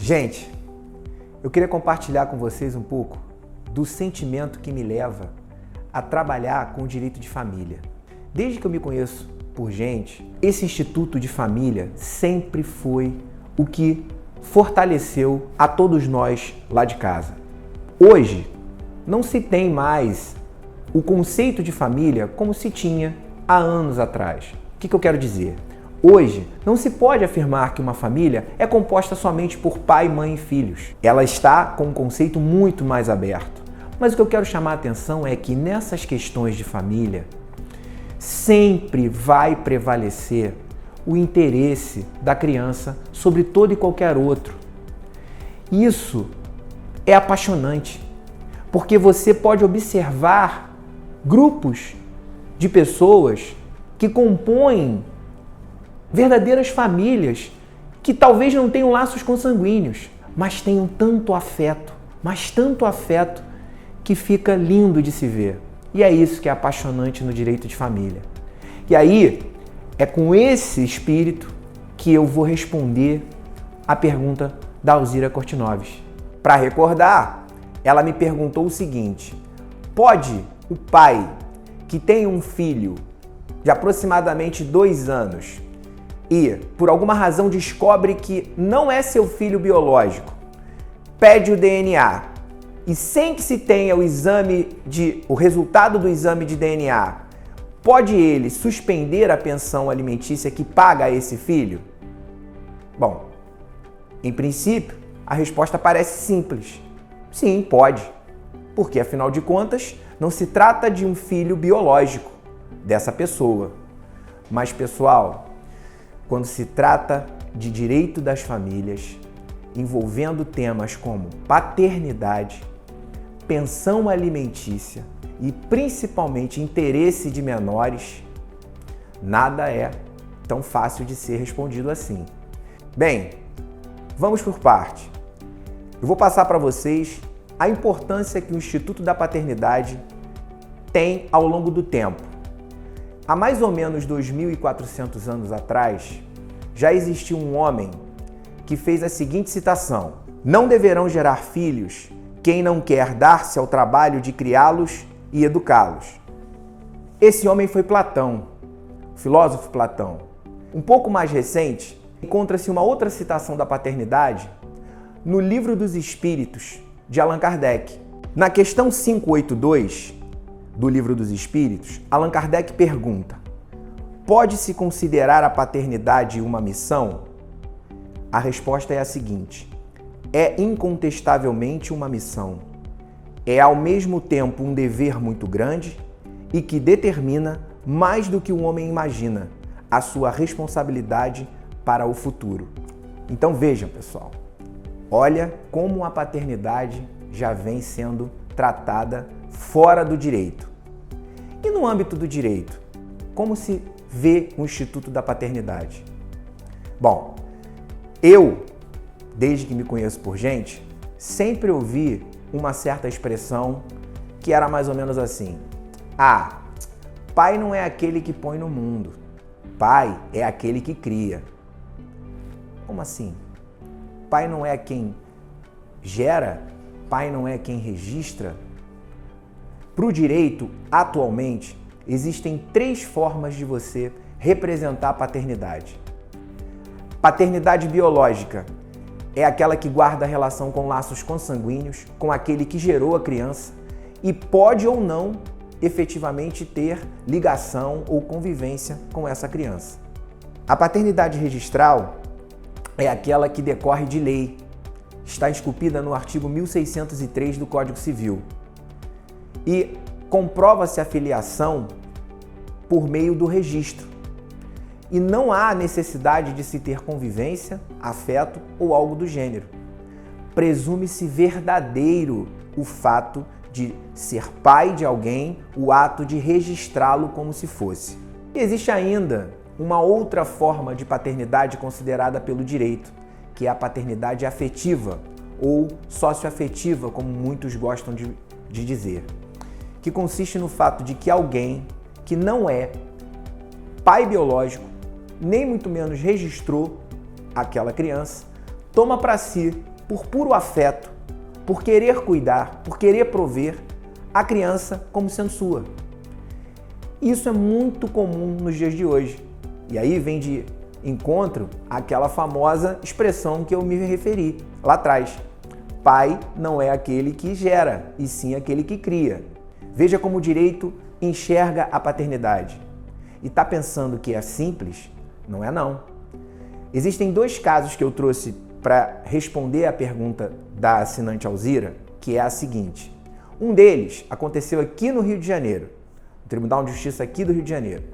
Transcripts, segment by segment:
Gente, eu queria compartilhar com vocês um pouco do sentimento que me leva a trabalhar com o direito de família. Desde que eu me conheço por gente, esse instituto de família sempre foi o que fortaleceu a todos nós lá de casa. Hoje, não se tem mais o conceito de família como se tinha há anos atrás. O que eu quero dizer? Hoje, não se pode afirmar que uma família é composta somente por pai, mãe e filhos. Ela está com um conceito muito mais aberto. Mas o que eu quero chamar a atenção é que nessas questões de família, sempre vai prevalecer o interesse da criança sobre todo e qualquer outro. Isso é apaixonante, porque você pode observar grupos de pessoas que compõem verdadeiras famílias que talvez não tenham laços consanguíneos, mas tenham tanto afeto, que fica lindo de se ver. E é isso que é apaixonante no direito de família. E aí, é com esse espírito que eu vou responder a pergunta da Alzira Cortinoves. Para recordar, ela me perguntou o seguinte: pode o pai que tem um filho de aproximadamente 2 anos e, por alguma razão, descobre que não é seu filho biológico, pede o DNA e sem que se tenha o resultado do exame de DNA, pode ele suspender a pensão alimentícia que paga a esse filho? Bom, em princípio, a resposta parece simples. Sim, pode. Porque, afinal de contas, não se trata de um filho biológico dessa pessoa. Mas, pessoal, quando se trata de direito das famílias, envolvendo temas como paternidade, pensão alimentícia e principalmente interesse de menores, nada é tão fácil de ser respondido assim. Bem, vamos por parte. Eu vou passar para vocês a importância que o Instituto da Paternidade tem ao longo do tempo. Há mais ou menos 2.400 anos atrás, já existiu um homem que fez a seguinte citação: não deverão gerar filhos quem não quer dar-se ao trabalho de criá-los e educá-los. Esse homem foi Platão, o filósofo Platão. Um pouco mais recente, encontra-se uma outra citação da paternidade no Livro dos Espíritos, de Allan Kardec. Na questão 582 do Livro dos Espíritos, Allan Kardec pergunta: pode-se considerar a paternidade uma missão? A resposta é a seguinte: é incontestavelmente uma missão. É ao mesmo tempo um dever muito grande e que determina, mais do que o homem imagina, a sua responsabilidade para o futuro. Então vejam, pessoal, olha como a paternidade já vem sendo tratada fora do direito. E no âmbito do direito, como se vê o Instituto da Paternidade? Bom, eu, desde que me conheço por gente, sempre ouvi uma certa expressão que era mais ou menos assim: ah, pai não é aquele que põe no mundo, pai é aquele que cria. Como assim? Pai não é quem gera? Pai não é quem registra? Para o direito, atualmente, existem 3 formas de você representar a paternidade. Paternidade biológica é aquela que guarda relação com laços consanguíneos, com aquele que gerou a criança e pode ou não efetivamente ter ligação ou convivência com essa criança. A paternidade registral é aquela que decorre de lei, está esculpida no artigo 1603 do Código Civil e comprova-se a filiação por meio do registro. E não há necessidade de se ter convivência, afeto ou algo do gênero. Presume-se verdadeiro o fato de ser pai de alguém, o ato de registrá-lo como se fosse. E existe ainda uma outra forma de paternidade considerada pelo direito, que é a paternidade afetiva ou socioafetiva, como muitos gostam de dizer, que consiste no fato de que alguém que não é pai biológico, nem muito menos registrou aquela criança, toma para si por puro afeto, por querer cuidar, por querer prover a criança como sendo sua. Isso é muito comum nos dias de hoje. E aí vem de encontro aquela famosa expressão que eu me referi lá atrás. Pai não é aquele que gera, e sim aquele que cria. Veja como o direito enxerga a paternidade. E está pensando que é simples? Não é não. Existem dois casos que eu trouxe para responder a pergunta da assinante Alzira, que é a seguinte. Um deles aconteceu aqui no Rio de Janeiro, no Tribunal de Justiça aqui do Rio de Janeiro,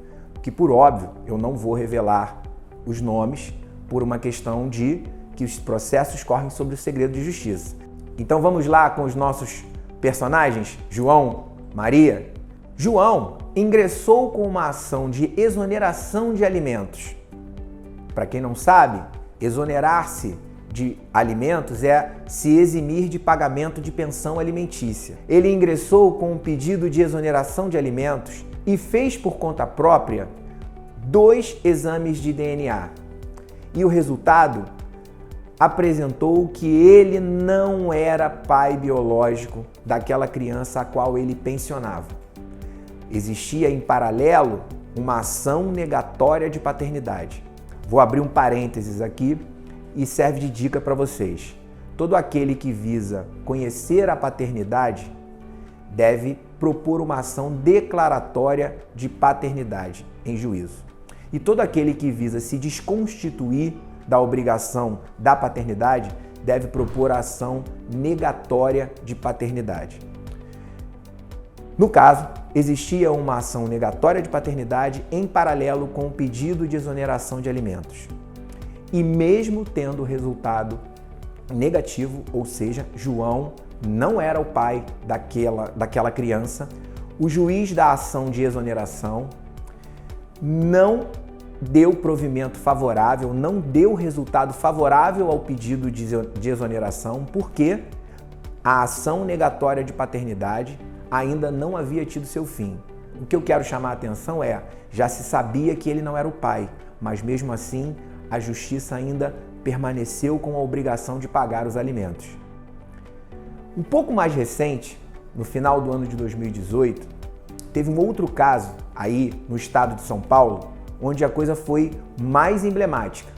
que por óbvio eu não vou revelar os nomes por uma questão de que os processos correm sobre o segredo de justiça. Então vamos lá com os nossos personagens, João, Maria. João ingressou com uma ação de exoneração de alimentos. Para quem não sabe, exonerar-se de alimentos é se eximir de pagamento de pensão alimentícia. Ele ingressou com um pedido de exoneração de alimentos e fez por conta própria 2 exames de DNA. E o resultado apresentou que ele não era pai biológico daquela criança a qual ele pensionava. Existia em paralelo uma ação negatória de paternidade. Vou abrir um parênteses aqui e serve de dica para vocês. Todo aquele que visa conhecer a paternidade deve propor uma ação declaratória de paternidade em juízo. E todo aquele que visa se desconstituir da obrigação da paternidade deve propor a ação negatória de paternidade. No caso, existia uma ação negatória de paternidade em paralelo com o pedido de exoneração de alimentos. E mesmo tendo resultado negativo, ou seja, João não era o pai daquela criança, o juiz da ação de exoneração não deu provimento favorável, não deu resultado favorável ao pedido de exoneração, porque a ação negatória de paternidade ainda não havia tido seu fim. O que eu quero chamar a atenção é, já se sabia que ele não era o pai, mas mesmo assim a justiça ainda permaneceu com a obrigação de pagar os alimentos. Um pouco mais recente, no final do ano de 2018, teve um outro caso aí no estado de São Paulo, onde a coisa foi mais emblemática.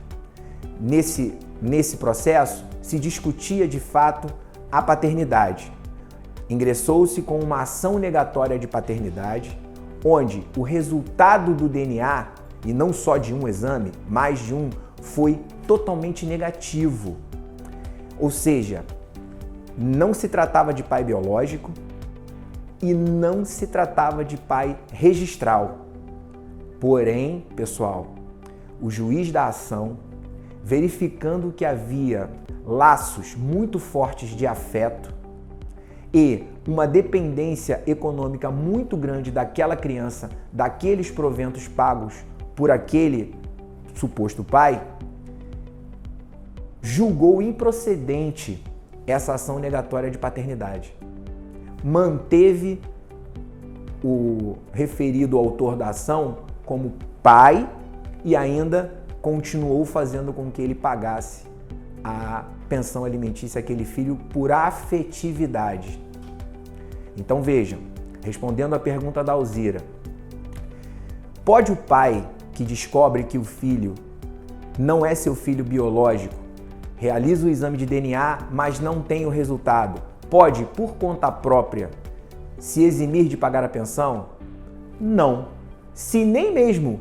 Nesse processo, se discutia de fato a paternidade. Ingressou-se com uma ação negatória de paternidade, onde o resultado do DNA, e não só de um exame, mais de um, foi totalmente negativo. Ou seja, não se tratava de pai biológico e não se tratava de pai registral. Porém, pessoal, o juiz da ação, verificando que havia laços muito fortes de afeto e uma dependência econômica muito grande daquela criança, daqueles proventos pagos por aquele suposto pai, julgou improcedente essa ação negatória de paternidade. Manteve o referido autor da ação como pai e ainda continuou fazendo com que ele pagasse a pensão alimentícia àquele filho por afetividade. Então vejam, respondendo à pergunta da Alzira, pode o pai que descobre que o filho não é seu filho biológico, realiza o exame de DNA, mas não tem o resultado, pode, por conta própria, se eximir de pagar a pensão? Não. Se nem mesmo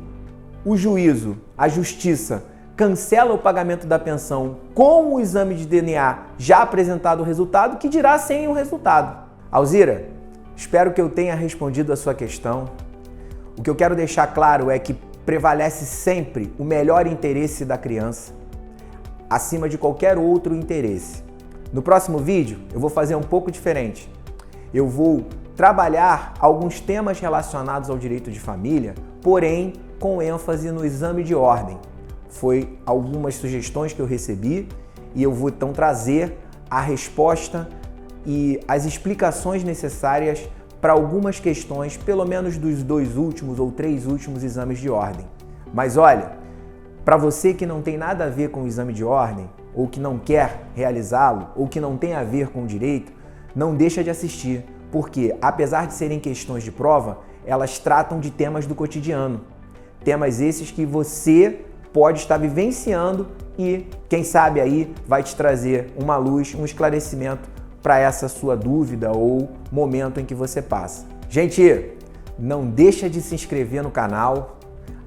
o juízo, a justiça, cancela o pagamento da pensão com o exame de DNA já apresentado o resultado, que dirá sem o resultado. Alzira, espero que eu tenha respondido a sua questão. O que eu quero deixar claro é que prevalece sempre o melhor interesse da criança, acima de qualquer outro interesse. No próximo vídeo, eu vou fazer um pouco diferente. Eu vou trabalhar alguns temas relacionados ao direito de família, porém com ênfase no exame de ordem. Foi algumas sugestões que eu recebi e eu vou então trazer a resposta e as explicações necessárias para algumas questões, pelo menos dos 2 últimos ou 3 últimos exames de ordem. Mas olha, para você que não tem nada a ver com o exame de ordem, ou que não quer realizá-lo, ou que não tem a ver com o direito, não deixa de assistir, porque apesar de serem questões de prova, elas tratam de temas do cotidiano. Temas esses que você pode estar vivenciando e, quem sabe aí, vai te trazer uma luz, um esclarecimento para essa sua dúvida ou momento em que você passa. Gente, não deixa de se inscrever no canal,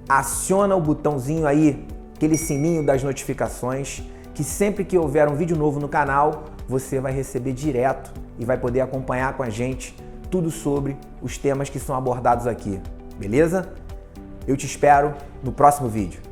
aciona o botãozinho aí, aquele sininho das notificações, que sempre que houver um vídeo novo no canal, você vai receber direto e vai poder acompanhar com a gente tudo sobre os temas que são abordados aqui, beleza? Eu te espero no próximo vídeo.